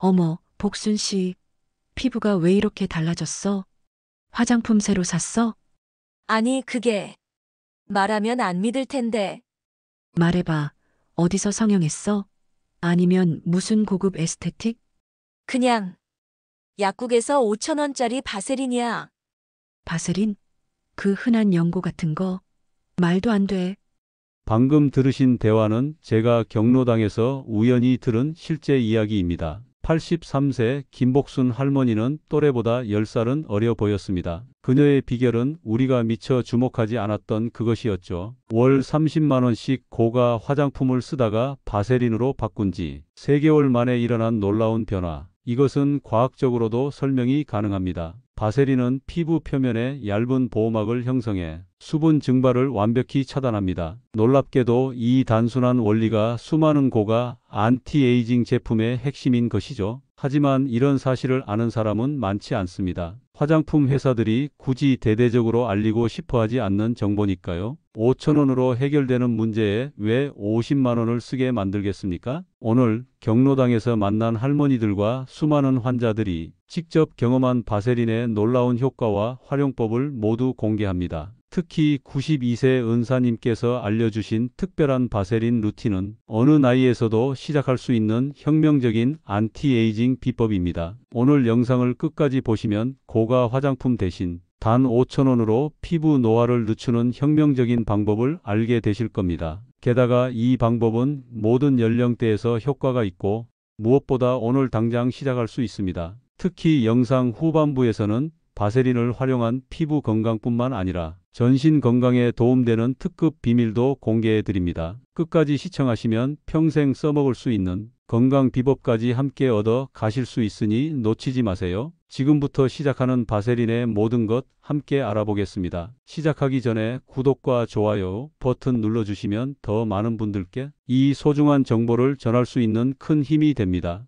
어머, 복순 씨, 피부가 왜 이렇게 달라졌어? 화장품 새로 샀어? 아니, 그게 말하면 안 믿을 텐데. 말해봐. 어디서 성형했어? 아니면 무슨 고급 에스테틱? 그냥 약국에서 5,000원짜리 바세린이야. 바세린? 그 흔한 연고 같은 거? 말도 안 돼. 방금 들으신 대화는 제가 경로당에서 우연히 들은 실제 이야기입니다. 83세 김복순 할머니는 또래보다 10살은 어려 보였습니다. 그녀의 비결은 우리가 미처 주목하지 않았던 그것이었죠. 월 30만 원씩 고가 화장품을 쓰다가 바세린으로 바꾼 지 3개월 만에 일어난 놀라운 변화. 이것은 과학적으로도 설명이 가능합니다. 바세린은 피부 표면에 얇은 보호막을 형성해 수분 증발을 완벽히 차단합니다. 놀랍게도 이 단순한 원리가 수많은 고가 안티에이징 제품의 핵심인 것이죠. 하지만 이런 사실을 아는 사람은 많지 않습니다. 화장품 회사들이 굳이 대대적으로 알리고 싶어 하지 않는 정보니까요. 5천 원으로 해결되는 문제에 왜 50만 원을 쓰게 만들겠습니까? 오늘 경로당에서 만난 할머니들과 수많은 환자들이 직접 경험한 바세린의 놀라운 효과와 활용법을 모두 공개합니다. 특히 92세 은사님께서 알려주신 특별한 바세린 루틴은 어느 나이에서도 시작할 수 있는 혁명적인 안티에이징 비법입니다. 오늘 영상을 끝까지 보시면 고가 화장품 대신 단 5천 원으로 피부 노화를 늦추는 혁명적인 방법을 알게 되실 겁니다. 게다가 이 방법은 모든 연령대에서 효과가 있고 무엇보다 오늘 당장 시작할 수 있습니다. 특히 영상 후반부에서는 바세린을 활용한 피부 건강뿐만 아니라 전신 건강에 도움되는 특급 비밀도 공개해 드립니다. 끝까지 시청하시면 평생 써먹을 수 있는 건강 비법까지 함께 얻어 가실 수 있으니 놓치지 마세요. 지금부터 시작하는 바세린의 모든 것 함께 알아보겠습니다. 시작하기 전에 구독과 좋아요 버튼 눌러주시면 더 많은 분들께 이 소중한 정보를 전할 수 있는 큰 힘이 됩니다.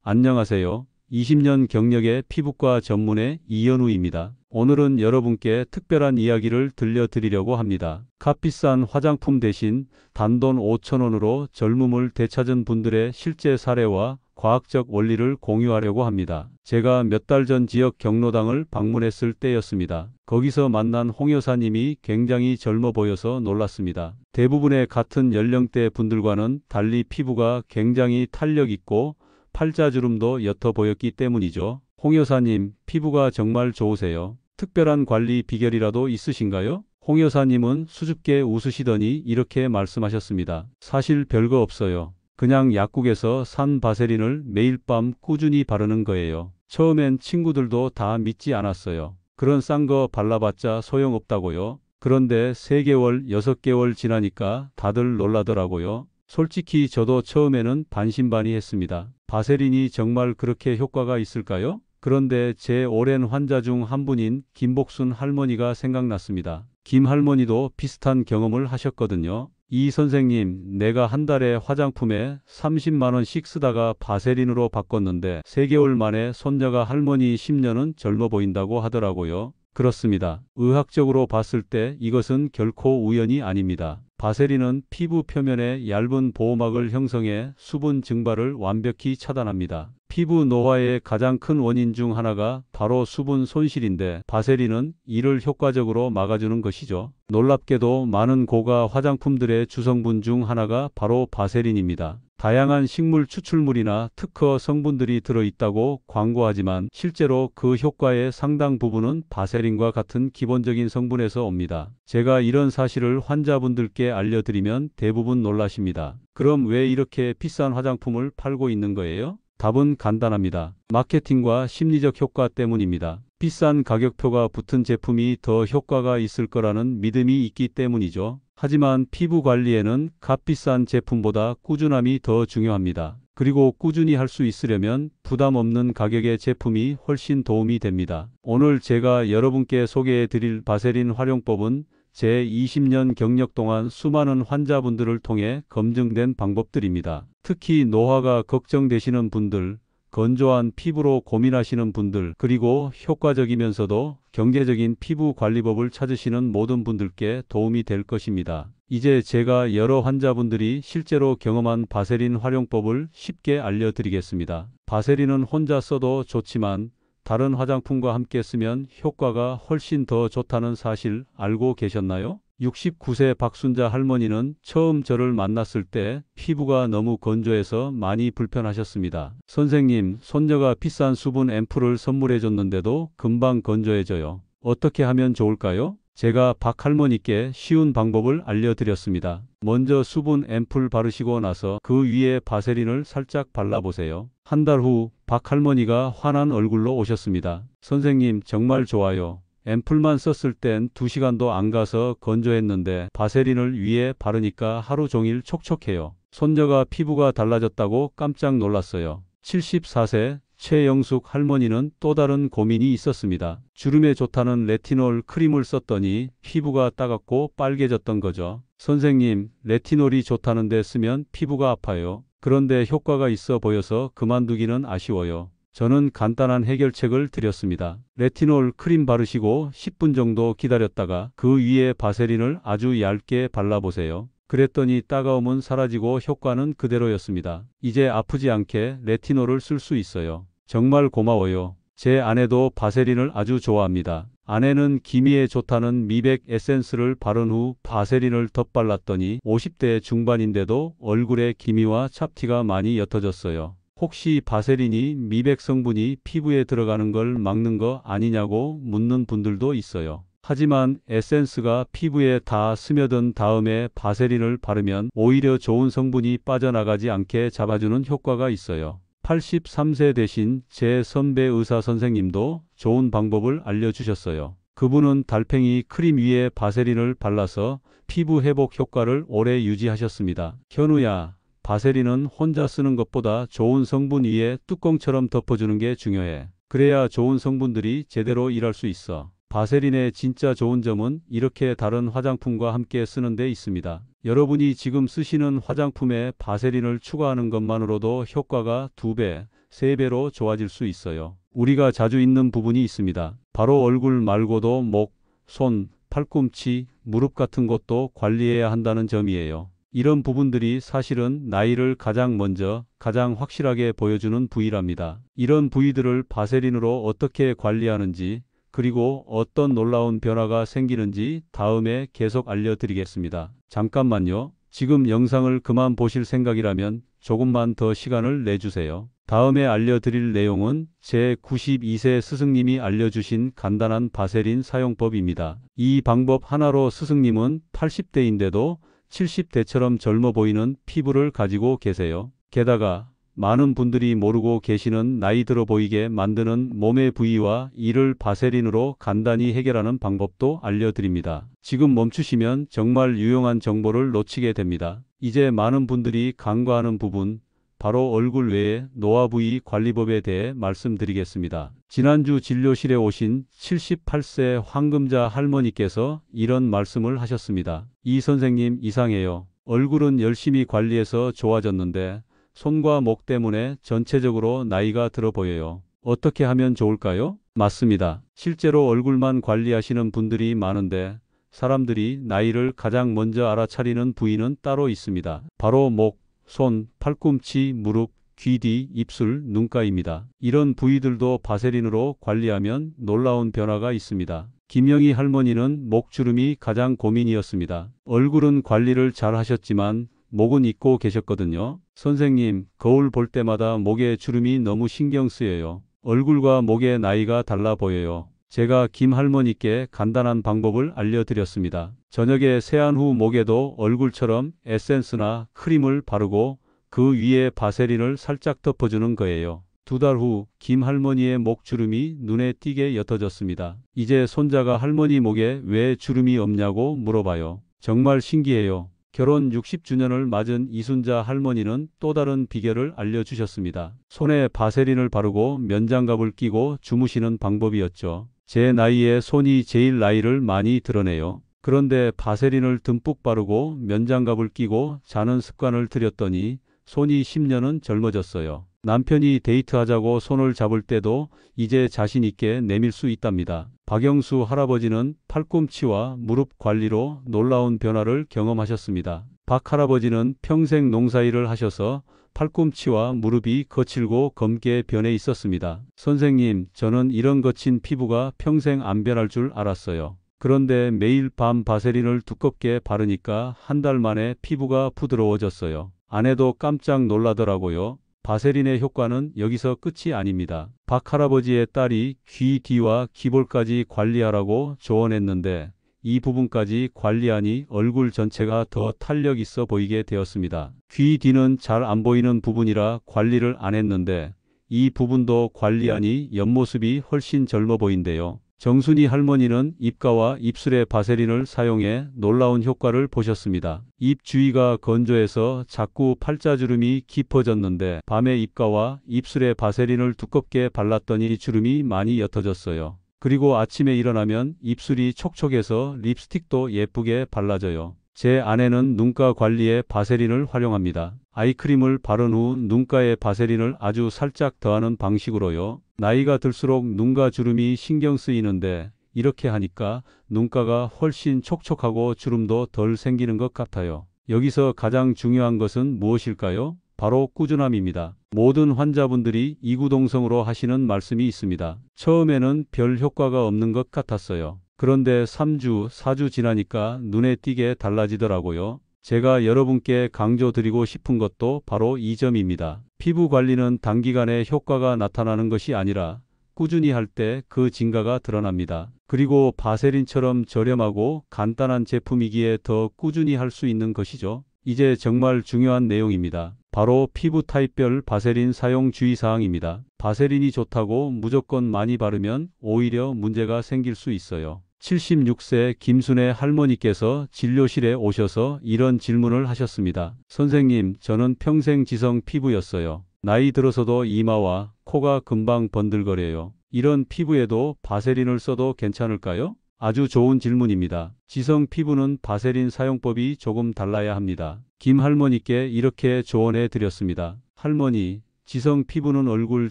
안녕하세요. 20년 경력의 피부과 전문의 이현우입니다. 오늘은 여러분께 특별한 이야기를 들려드리려고 합니다. 값비싼 화장품 대신 단돈 5천 원으로 젊음을 되찾은 분들의 실제 사례와 과학적 원리를 공유하려고 합니다. 제가 몇 달 전 지역 경로당을 방문했을 때였습니다. 거기서 만난 홍 여사님이 굉장히 젊어 보여서 놀랐습니다. 대부분의 같은 연령대 분들과는 달리 피부가 굉장히 탄력 있고 팔자주름도 옅어 보였기 때문이죠. 홍 여사님, 피부가 정말 좋으세요. 특별한 관리 비결이라도 있으신가요? 홍 여사님은 수줍게 웃으시더니 이렇게 말씀하셨습니다. 사실 별거 없어요. 그냥 약국에서 산 바세린을 매일 밤 꾸준히 바르는 거예요. 처음엔 친구들도 다 믿지 않았어요. 그런 싼 거 발라봤자 소용없다고요. 그런데 3개월, 6개월 지나니까 다들 놀라더라고요. 솔직히 저도 처음에는 반신반의했습니다. 바세린이 정말 그렇게 효과가 있을까요? 그런데 제 오랜 환자 중 한 분인 김복순 할머니가 생각났습니다. 김 할머니도 비슷한 경험을 하셨거든요. 이 선생님, 내가 한 달에 화장품에 30만 원씩 쓰다가 바세린으로 바꿨는데 3개월 만에 손녀가 할머니 10년은 젊어 보인다고 하더라고요. 그렇습니다. 의학적으로 봤을 때 이것은 결코 우연이 아닙니다. 바세린은 피부 표면에 얇은 보호막을 형성해 수분 증발을 완벽히 차단합니다. 피부 노화의 가장 큰 원인 중 하나가 바로 수분 손실인데 바세린은 이를 효과적으로 막아주는 것이죠. 놀랍게도 많은 고가 화장품들의 주성분 중 하나가 바로 바세린입니다. 다양한 식물 추출물이나 특허 성분들이 들어있다고 광고하지만 실제로 그 효과의 상당 부분은 바세린과 같은 기본적인 성분에서 옵니다. 제가 이런 사실을 환자분들께 알려드리면 대부분 놀라십니다. 그럼 왜 이렇게 비싼 화장품을 팔고 있는 거예요? 답은 간단합니다. 마케팅과 심리적 효과 때문입니다. 비싼 가격표가 붙은 제품이 더 효과가 있을 거라는 믿음이 있기 때문이죠. 하지만 피부 관리에는 값비싼 제품보다 꾸준함이 더 중요합니다. 그리고 꾸준히 할 수 있으려면 부담 없는 가격의 제품이 훨씬 도움이 됩니다. 오늘 제가 여러분께 소개해 드릴 바세린 활용법은 제 20년 경력 동안 수많은 환자분들을 통해 검증된 방법들입니다. 특히 노화가 걱정되시는 분들, 건조한 피부로 고민하시는 분들, 그리고 효과적이면서도 경제적인 피부 관리법을 찾으시는 모든 분들께 도움이 될 것입니다. 이제 제가 여러 환자분들이 실제로 경험한 바세린 활용법을 쉽게 알려드리겠습니다. 바세린은 혼자 써도 좋지만 다른 화장품과 함께 쓰면 효과가 훨씬 더 좋다는 사실 알고 계셨나요? 69세 박순자 할머니는 처음 저를 만났을 때 피부가 너무 건조해서 많이 불편하셨습니다. 선생님, 손녀가 비싼 수분 앰플을 선물해 줬는데도 금방 건조해져요. 어떻게 하면 좋을까요? 제가 박 할머니께 쉬운 방법을 알려드렸습니다. 먼저 수분 앰플 바르시고 나서 그 위에 바세린을 살짝 발라보세요. 한 달 후 박 할머니가 환한 얼굴로 오셨습니다. 선생님, 정말 좋아요. 앰플만 썼을 땐 2시간도 안 가서 건조했는데 바세린을 위에 바르니까 하루 종일 촉촉해요. 손녀가 피부가 달라졌다고 깜짝 놀랐어요. 74세 최영숙 할머니는 또 다른 고민이 있었습니다. 주름에 좋다는 레티놀 크림을 썼더니 피부가 따갑고 빨개졌던 거죠. 선생님, 레티놀이 좋다는데 쓰면 피부가 아파요. 그런데 효과가 있어 보여서 그만두기는 아쉬워요. 저는 간단한 해결책을 드렸습니다. 레티놀 크림 바르시고 10분 정도 기다렸다가 그 위에 바세린을 아주 얇게 발라보세요. 그랬더니 따가움은 사라지고 효과는 그대로였습니다. 이제 아프지 않게 레티놀을 쓸 수 있어요. 정말 고마워요. 제 아내도 바세린을 아주 좋아합니다. 아내는 기미에 좋다는 미백 에센스를 바른 후 바세린을 덧발랐더니 50대 중반인데도 얼굴에 기미와 잡티가 많이 옅어졌어요. 혹시 바세린이 미백 성분이 피부에 들어가는 걸 막는 거 아니냐고 묻는 분들도 있어요. 하지만 에센스가 피부에 다 스며든 다음에 바세린을 바르면 오히려 좋은 성분이 빠져나가지 않게 잡아주는 효과가 있어요. 83세 되신 제 선배 의사 선생님도 좋은 방법을 알려주셨어요. 그분은 달팽이 크림 위에 바세린을 발라서 피부 회복 효과를 오래 유지하셨습니다. 현우야, 바세린은 혼자 쓰는 것보다 좋은 성분 위에 뚜껑처럼 덮어주는 게 중요해. 그래야 좋은 성분들이 제대로 일할 수 있어. 바세린의 진짜 좋은 점은 이렇게 다른 화장품과 함께 쓰는 데 있습니다. 여러분이 지금 쓰시는 화장품에 바세린을 추가하는 것만으로도 효과가 2배, 3배로 좋아질 수 있어요. 우리가 자주 잊는 부분이 있습니다. 바로 얼굴 말고도 목, 손, 팔꿈치, 무릎 같은 곳도 관리해야 한다는 점이에요. 이런 부분들이 사실은 나이를 가장 먼저, 가장 확실하게 보여주는 부위랍니다. 이런 부위들을 바세린으로 어떻게 관리하는지, 그리고 어떤 놀라운 변화가 생기는지 다음에 계속 알려드리겠습니다. 잠깐만요. 지금 영상을 그만 보실 생각이라면 조금만 더 시간을 내주세요. 다음에 알려드릴 내용은 제 92세 스승님이 알려주신 간단한 바세린 사용법입니다. 이 방법 하나로 스승님은 80대인데도 70대처럼 젊어 보이는 피부를 가지고 계세요. 게다가 많은 분들이 모르고 계시는 나이 들어 보이게 만드는 몸의 부위와 이를 바세린으로 간단히 해결하는 방법도 알려드립니다. 지금 멈추시면 정말 유용한 정보를 놓치게 됩니다. 이제 많은 분들이 간과하는 부분, 바로 얼굴 외에 노화 부위 관리법에 대해 말씀드리겠습니다. 지난주 진료실에 오신 78세 황금자 할머니께서 이런 말씀을 하셨습니다. 이 선생님 이상해요. 얼굴은 열심히 관리해서 좋아졌는데 손과 목 때문에 전체적으로 나이가 들어 보여요. 어떻게 하면 좋을까요? 맞습니다. 실제로 얼굴만 관리하시는 분들이 많은데 사람들이 나이를 가장 먼저 알아차리는 부위는 따로 있습니다. 바로 목, 손, 팔꿈치, 무릎, 귀 뒤, 입술, 눈가입니다. 이런 부위들도 바세린으로 관리하면 놀라운 변화가 있습니다. 김영희 할머니는 목주름이 가장 고민이었습니다. 얼굴은 관리를 잘 하셨지만 목은 잊고 계셨거든요. 선생님, 거울 볼 때마다 목에 주름이 너무 신경 쓰여요. 얼굴과 목의 나이가 달라 보여요. 제가 김 할머니께 간단한 방법을 알려드렸습니다. 저녁에 세안 후 목에도 얼굴처럼 에센스나 크림을 바르고 그 위에 바세린을 살짝 덮어주는 거예요. 2달 후 김 할머니의 목주름이 눈에 띄게 옅어졌습니다. 이제 손자가 할머니 목에 왜 주름이 없냐고 물어봐요. 정말 신기해요. 결혼 60주년을 맞은 이순자 할머니는 또 다른 비결을 알려주셨습니다. 손에 바세린을 바르고 면장갑을 끼고 주무시는 방법이었죠. 제 나이에 손이 제일 나이를 많이 드러내요. 그런데 바세린을 듬뿍 바르고 면장갑을 끼고 자는 습관을 들였더니 손이 10년은 젊어졌어요. 남편이 데이트하자고 손을 잡을 때도 이제 자신 있게 내밀 수 있답니다. 박영수 할아버지는 팔꿈치와 무릎 관리로 놀라운 변화를 경험하셨습니다. 박 할아버지는 평생 농사일을 하셔서 팔꿈치와 무릎이 거칠고 검게 변해 있었습니다. 선생님, 저는 이런 거친 피부가 평생 안 변할 줄 알았어요. 그런데 매일 밤 바세린을 두껍게 바르니까 한 달 만에 피부가 부드러워졌어요. 아내도 깜짝 놀라더라고요. 바세린의 효과는 여기서 끝이 아닙니다. 박 할아버지의 딸이 귀 뒤와 기볼까지 관리하라고 조언했는데 이 부분까지 관리하니 얼굴 전체가 더 탄력 있어 보이게 되었습니다. 귀 뒤는 잘 안 보이는 부분이라 관리를 안 했는데 이 부분도 관리하니 옆모습이 훨씬 젊어 보인대요. 정순이 할머니는 입가와 입술에 바세린을 사용해 놀라운 효과를 보셨습니다. 입 주위가 건조해서 자꾸 팔자주름이 깊어졌는데 밤에 입가와 입술에 바세린을 두껍게 발랐더니 주름이 많이 옅어졌어요. 그리고 아침에 일어나면 입술이 촉촉해서 립스틱도 예쁘게 발라져요. 제 아내는 눈가 관리에 바세린을 활용합니다. 아이크림을 바른 후 눈가에 바세린을 아주 살짝 더하는 방식으로요. 나이가 들수록 눈가 주름이 신경 쓰이는데 이렇게 하니까 눈가가 훨씬 촉촉하고 주름도 덜 생기는 것 같아요. 여기서 가장 중요한 것은 무엇일까요? 바로 꾸준함입니다. 모든 환자분들이 이구동성으로 하시는 말씀이 있습니다. 처음에는 별 효과가 없는 것 같았어요. 그런데 3주, 4주 지나니까 눈에 띄게 달라지더라고요. 제가 여러분께 강조드리고 싶은 것도 바로 이 점입니다. 피부 관리는 단기간에 효과가 나타나는 것이 아니라 꾸준히 할 때 그 진가가 드러납니다. 그리고 바세린처럼 저렴하고 간단한 제품이기에 더 꾸준히 할 수 있는 것이죠. 이제 정말 중요한 내용입니다. 바로 피부 타입별 바세린 사용 주의사항입니다. 바세린이 좋다고 무조건 많이 바르면 오히려 문제가 생길 수 있어요. 76세 김순애 할머니께서 진료실에 오셔서 이런 질문을 하셨습니다. 선생님, 저는 평생 지성 피부였어요. 나이 들어서도 이마와 코가 금방 번들거려요. 이런 피부에도 바세린을 써도 괜찮을까요? 아주 좋은 질문입니다. 지성 피부는 바세린 사용법이 조금 달라야 합니다. 김 할머니께 이렇게 조언해 드렸습니다. 할머니, 지성 피부는 얼굴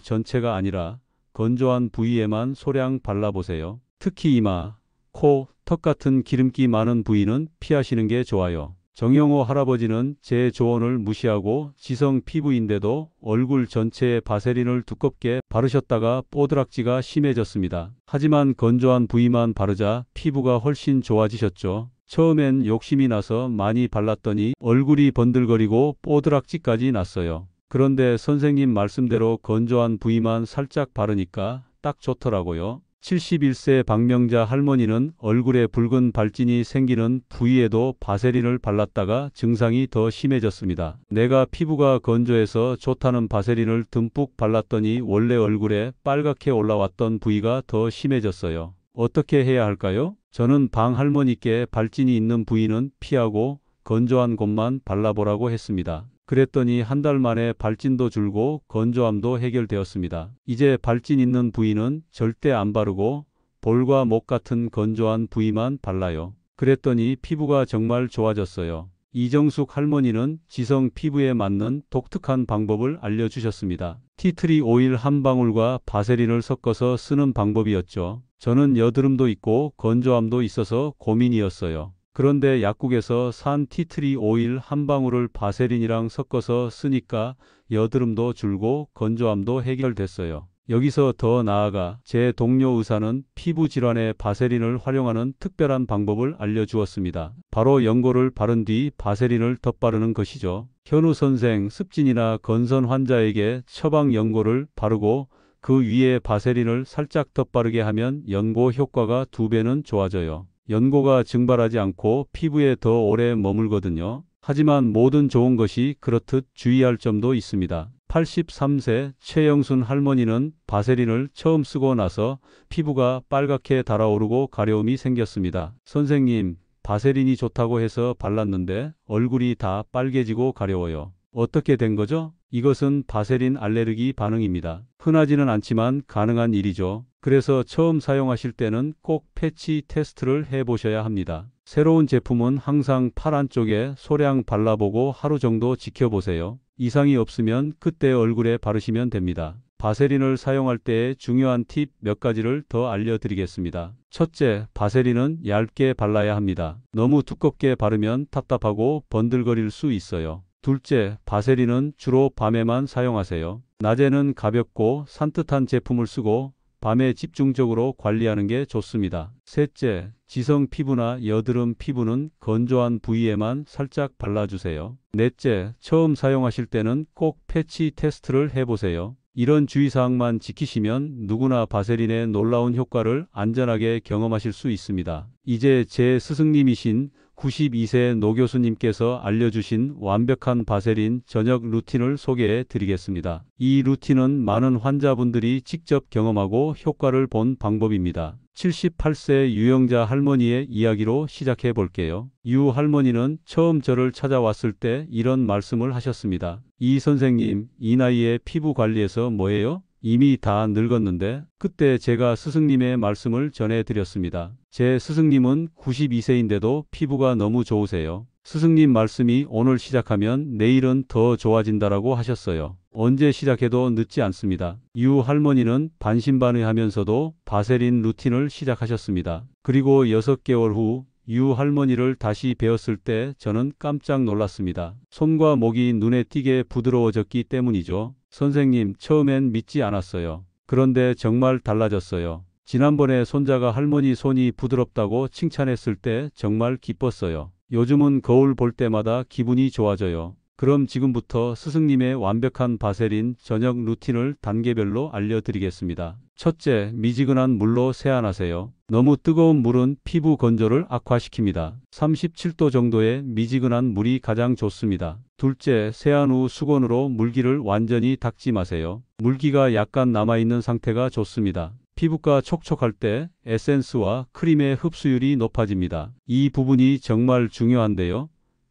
전체가 아니라 건조한 부위에만 소량 발라보세요. 특히 이마, 코, 턱 같은 기름기 많은 부위는 피하시는 게 좋아요. 정영호 할아버지는 제 조언을 무시하고 지성 피부인데도 얼굴 전체에 바세린을 두껍게 바르셨다가 뽀드락지가 심해졌습니다. 하지만 건조한 부위만 바르자 피부가 훨씬 좋아지셨죠. 처음엔 욕심이 나서 많이 발랐더니 얼굴이 번들거리고 뽀드락지까지 났어요. 그런데 선생님 말씀대로 건조한 부위만 살짝 바르니까 딱 좋더라고요. 71세 박명자 할머니는 얼굴에 붉은 발진이 생기는 부위에도 바세린을 발랐다가 증상이 더 심해졌습니다. 내가 피부가 건조해서 좋다는 바세린을 듬뿍 발랐더니 원래 얼굴에 빨갛게 올라왔던 부위가 더 심해졌어요. 어떻게 해야 할까요? 저는 방 할머니께 발진이 있는 부위는 피하고 건조한 곳만 발라보라고 했습니다. 그랬더니 한 달 만에 발진도 줄고 건조함도 해결되었습니다. 이제 발진 있는 부위는 절대 안 바르고 볼과 목 같은 건조한 부위만 발라요. 그랬더니 피부가 정말 좋아졌어요. 이정숙 할머니는 지성 피부에 맞는 독특한 방법을 알려주셨습니다. 티트리 오일 한 방울과 바세린을 섞어서 쓰는 방법이었죠. 저는 여드름도 있고 건조함도 있어서 고민이었어요. 그런데 약국에서 산 티트리 오일 한 방울을 바세린이랑 섞어서 쓰니까 여드름도 줄고 건조함도 해결됐어요. 여기서 더 나아가 제 동료 의사는 피부 질환에 바세린을 활용하는 특별한 방법을 알려주었습니다. 바로 연고를 바른 뒤 바세린을 덧바르는 것이죠. 현우 선생, 습진이나 건선 환자에게 처방 연고를 바르고 그 위에 바세린을 살짝 덧바르게 하면 연고 효과가 2배는 좋아져요. 연고가 증발하지 않고 피부에 더 오래 머물거든요. 하지만 모든 좋은 것이 그렇듯 주의할 점도 있습니다. 83세 최영순 할머니는 바세린을 처음 쓰고 나서 피부가 빨갛게 달아오르고 가려움이 생겼습니다. 선생님, 바세린이 좋다고 해서 발랐는데 얼굴이 다 빨개지고 가려워요. 어떻게 된 거죠? 이것은 바세린 알레르기 반응입니다. 흔하지는 않지만 가능한 일이죠. 그래서 처음 사용하실 때는 꼭 패치 테스트를 해보셔야 합니다. 새로운 제품은 항상 팔 안쪽에 소량 발라보고 하루 정도 지켜보세요. 이상이 없으면 그때 얼굴에 바르시면 됩니다. 바세린을 사용할 때의 중요한 팁 몇 가지를 더 알려드리겠습니다. 첫째, 바세린은 얇게 발라야 합니다. 너무 두껍게 바르면 답답하고 번들거릴 수 있어요. 둘째, 바세린은 주로 밤에만 사용하세요. 낮에는 가볍고 산뜻한 제품을 쓰고 밤에 집중적으로 관리하는 게 좋습니다. 셋째, 지성 피부나 여드름 피부는 건조한 부위에만 살짝 발라주세요. 넷째, 처음 사용하실 때는 꼭 패치 테스트를 해보세요. 이런 주의사항만 지키시면 누구나 바세린의 놀라운 효과를 안전하게 경험하실 수 있습니다. 이제 제 스승님이신 92세 노 교수님께서 알려주신 완벽한 바세린 저녁 루틴을 소개해 드리겠습니다. 이 루틴은 많은 환자분들이 직접 경험하고 효과를 본 방법입니다. 78세 유영자 할머니의 이야기로 시작해 볼게요. 유 할머니는 처음 저를 찾아왔을 때 이런 말씀을 하셨습니다. 이 선생님, 이 나이에 피부 관리해서 뭐예요? 이미 다 늙었는데. 그때 제가 스승님의 말씀을 전해드렸습니다. 제 스승님은 92세인데도 피부가 너무 좋으세요. 스승님 말씀이 오늘 시작하면 내일은 더 좋아진다라고 하셨어요. 언제 시작해도 늦지 않습니다. 유 할머니는 반신반의하면서도 바세린 루틴을 시작하셨습니다. 그리고 6개월 후 유 할머니를 다시 배웠을 때 저는 깜짝 놀랐습니다. 손과 목이 눈에 띄게 부드러워졌기 때문이죠. 선생님, 처음엔 믿지 않았어요. 그런데 정말 달라졌어요. 지난번에 손자가 할머니 손이 부드럽다고 칭찬했을 때 정말 기뻤어요. 요즘은 거울 볼 때마다 기분이 좋아져요. 그럼 지금부터 스승님의 완벽한 바세린 저녁 루틴을 단계별로 알려드리겠습니다. 첫째, 미지근한 물로 세안하세요. 너무 뜨거운 물은 피부 건조를 악화시킵니다. 37도 정도의 미지근한 물이 가장 좋습니다. 둘째, 세안 후 수건으로 물기를 완전히 닦지 마세요. 물기가 약간 남아있는 상태가 좋습니다. 피부가 촉촉할 때 에센스와 크림의 흡수율이 높아집니다. 이 부분이 정말 중요한데요.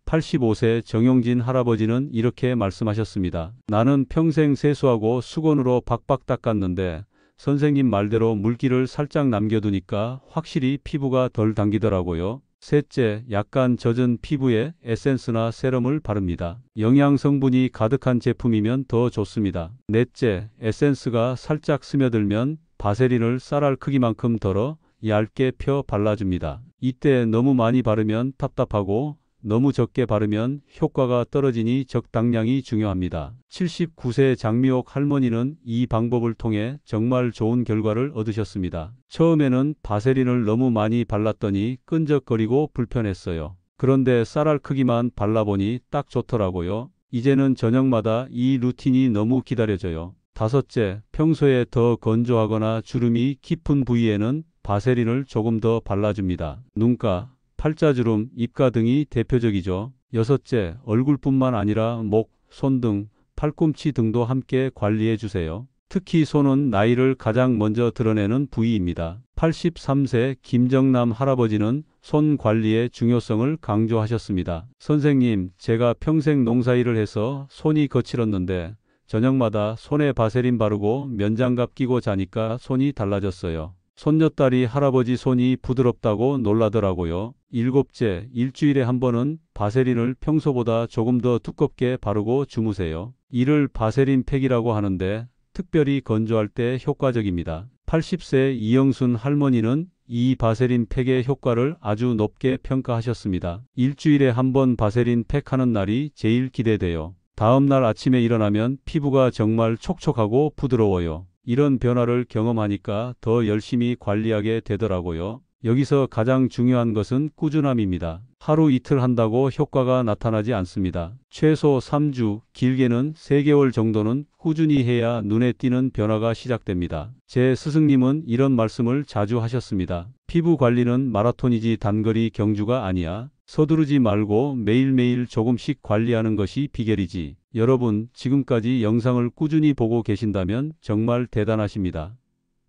85세 정용진 할아버지는 이렇게 말씀하셨습니다. 나는 평생 세수하고 수건으로 박박 닦았는데 선생님 말대로 물기를 살짝 남겨두니까 확실히 피부가 덜 당기더라고요. 셋째, 약간 젖은 피부에 에센스나 세럼을 바릅니다. 영양 성분이 가득한 제품이면 더 좋습니다. 넷째, 에센스가 살짝 스며들면 바세린을 쌀알 크기만큼 덜어 얇게 펴 발라줍니다. 이때 너무 많이 바르면 답답하고 너무 적게 바르면 효과가 떨어지니 적당량이 중요합니다. 79세 장미옥 할머니는 이 방법을 통해 정말 좋은 결과를 얻으셨습니다. 처음에는 바세린을 너무 많이 발랐더니 끈적거리고 불편했어요. 그런데 쌀알 크기만 발라보니 딱 좋더라고요. 이제는 저녁마다 이 루틴이 너무 기다려져요. 다섯째, 평소에 더 건조하거나 주름이 깊은 부위에는 바세린을 조금 더 발라줍니다. 눈가, 팔자주름, 입가 등이 대표적이죠. 여섯째, 얼굴뿐만 아니라 목, 손 등, 팔꿈치 등도 함께 관리해 주세요. 특히 손은 나이를 가장 먼저 드러내는 부위입니다. 83세 김정남 할아버지는 손 관리의 중요성을 강조하셨습니다. 선생님, 제가 평생 농사일을 해서 손이 거칠었는데 저녁마다 손에 바세린 바르고 면장갑 끼고 자니까 손이 달라졌어요. 손녀딸이 할아버지 손이 부드럽다고 놀라더라고요. 일곱째, 일주일에 한 번은 바세린을 평소보다 조금 더 두껍게 바르고 주무세요. 이를 바세린 팩이라고 하는데 특별히 건조할 때 효과적입니다. 80세 이영순 할머니는 이 바세린 팩의 효과를 아주 높게 평가하셨습니다. 일주일에 한 번 바세린 팩 하는 날이 제일 기대돼요. 다음날 아침에 일어나면 피부가 정말 촉촉하고 부드러워요. 이런 변화를 경험하니까 더 열심히 관리하게 되더라고요. 여기서 가장 중요한 것은 꾸준함입니다. 하루 이틀 한다고 효과가 나타나지 않습니다. 최소 3주, 길게는 3개월 정도는 꾸준히 해야 눈에 띄는 변화가 시작됩니다. 제 스승님은 이런 말씀을 자주 하셨습니다. 피부 관리는 마라톤이지 단거리 경주가 아니야. 서두르지 말고 매일매일 조금씩 관리하는 것이 비결이지. 여러분, 지금까지 영상을 꾸준히 보고 계신다면 정말 대단하십니다.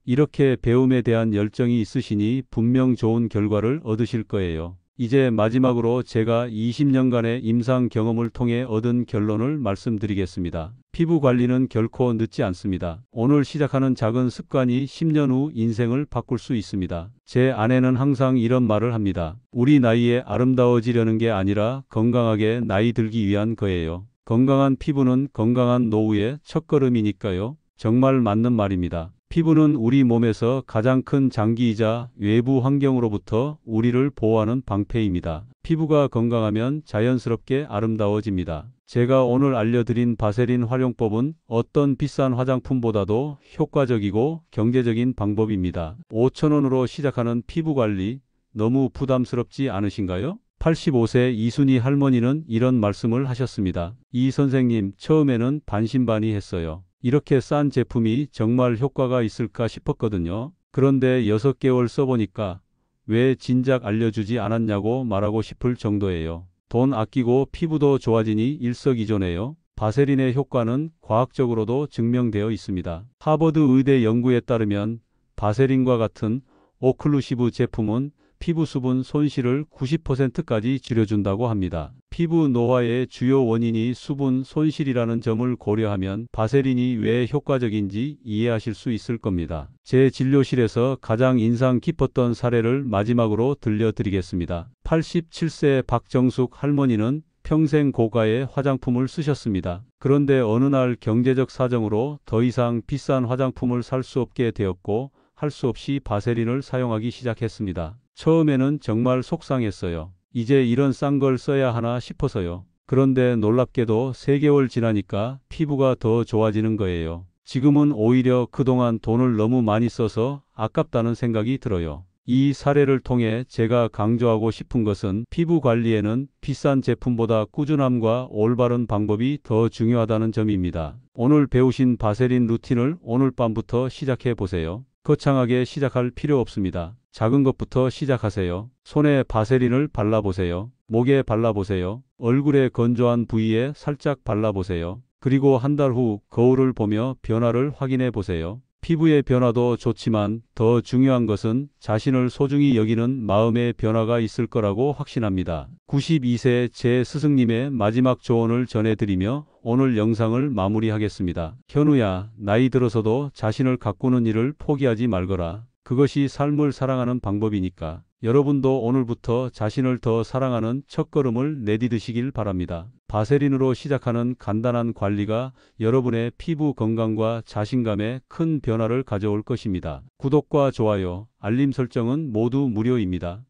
이렇게 배움에 대한 열정이 있으시니 분명 좋은 결과를 얻으실 거예요. 이제 마지막으로 제가 20년간의 임상 경험을 통해 얻은 결론을 말씀드리겠습니다. 피부 관리는 결코 늦지 않습니다. 오늘 시작하는 작은 습관이 10년 후 인생을 바꿀 수 있습니다. 제 아내는 항상 이런 말을 합니다. 우리 나이에 아름다워지려는 게 아니라 건강하게 나이 들기 위한 거예요. 건강한 피부는 건강한 노후의 첫걸음이니까요. 정말 맞는 말입니다. 피부는 우리 몸에서 가장 큰 장기이자 외부 환경으로부터 우리를 보호하는 방패입니다. 피부가 건강하면 자연스럽게 아름다워집니다. 제가 오늘 알려드린 바세린 활용법은 어떤 비싼 화장품보다도 효과적이고 경제적인 방법입니다. 5,000원으로 시작하는 피부관리 너무 부담스럽지 않으신가요? 85세 이순희 할머니는 이런 말씀을 하셨습니다. 이 선생님, 처음에는 반신반의했어요. 이렇게 싼 제품이 정말 효과가 있을까 싶었거든요. 그런데 6개월 써보니까 왜 진작 알려주지 않았냐고 말하고 싶을 정도예요. 돈 아끼고 피부도 좋아지니 일석이조네요. 바세린의 효과는 과학적으로도 증명되어 있습니다. 하버드 의대 연구에 따르면 바세린과 같은 오클루시브 제품은 피부 수분 손실을 90%까지 줄여준다고 합니다. 피부 노화의 주요 원인이 수분 손실이라는 점을 고려하면 바세린이 왜 효과적인지 이해하실 수 있을 겁니다. 제 진료실에서 가장 인상 깊었던 사례를 마지막으로 들려드리겠습니다. 87세 박정숙 할머니는 평생 고가의 화장품을 쓰셨습니다. 그런데 어느 날 경제적 사정으로 더 이상 비싼 화장품을 살 수 없게 되었고 할 수 없이 바세린을 사용하기 시작했습니다. 처음에는 정말 속상했어요. 이제 이런 싼 걸 써야 하나 싶어서요. 그런데 놀랍게도 3개월 지나니까 피부가 더 좋아지는 거예요. 지금은 오히려 그동안 돈을 너무 많이 써서 아깝다는 생각이 들어요. 이 사례를 통해 제가 강조하고 싶은 것은 피부 관리에는 비싼 제품보다 꾸준함과 올바른 방법이 더 중요하다는 점입니다. 오늘 배우신 바세린 루틴을 오늘 밤부터 시작해 보세요. 거창하게 시작할 필요 없습니다. 작은 것부터 시작하세요. 손에 바세린을 발라보세요. 목에 발라보세요. 얼굴의 건조한 부위에 살짝 발라보세요. 그리고 한 달 후 거울을 보며 변화를 확인해 보세요. 피부의 변화도 좋지만 더 중요한 것은 자신을 소중히 여기는 마음의 변화가 있을 거라고 확신합니다. 92세 제 스승님의 마지막 조언을 전해드리며 오늘 영상을 마무리하겠습니다. 현우야, 나이 들어서도 자신을 가꾸는 일을 포기하지 말거라. 그것이 삶을 사랑하는 방법이니까. 여러분도 오늘부터 자신을 더 사랑하는 첫걸음을 내디디시길 바랍니다. 바세린으로 시작하는 간단한 관리가 여러분의 피부 건강과 자신감에 큰 변화를 가져올 것입니다. 구독과 좋아요, 알림 설정은 모두 무료입니다.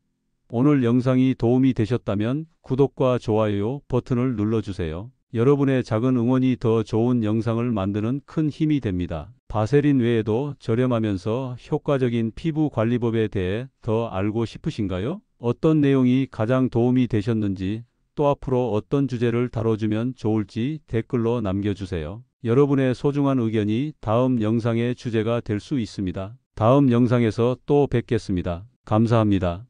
오늘 영상이 도움이 되셨다면 구독과 좋아요 버튼을 눌러주세요. 여러분의 작은 응원이 더 좋은 영상을 만드는 큰 힘이 됩니다. 바세린 외에도 저렴하면서 효과적인 피부 관리법에 대해 더 알고 싶으신가요? 어떤 내용이 가장 도움이 되셨는지, 또 앞으로 어떤 주제를 다뤄주면 좋을지 댓글로 남겨주세요. 여러분의 소중한 의견이 다음 영상의 주제가 될 수 있습니다. 다음 영상에서 또 뵙겠습니다. 감사합니다.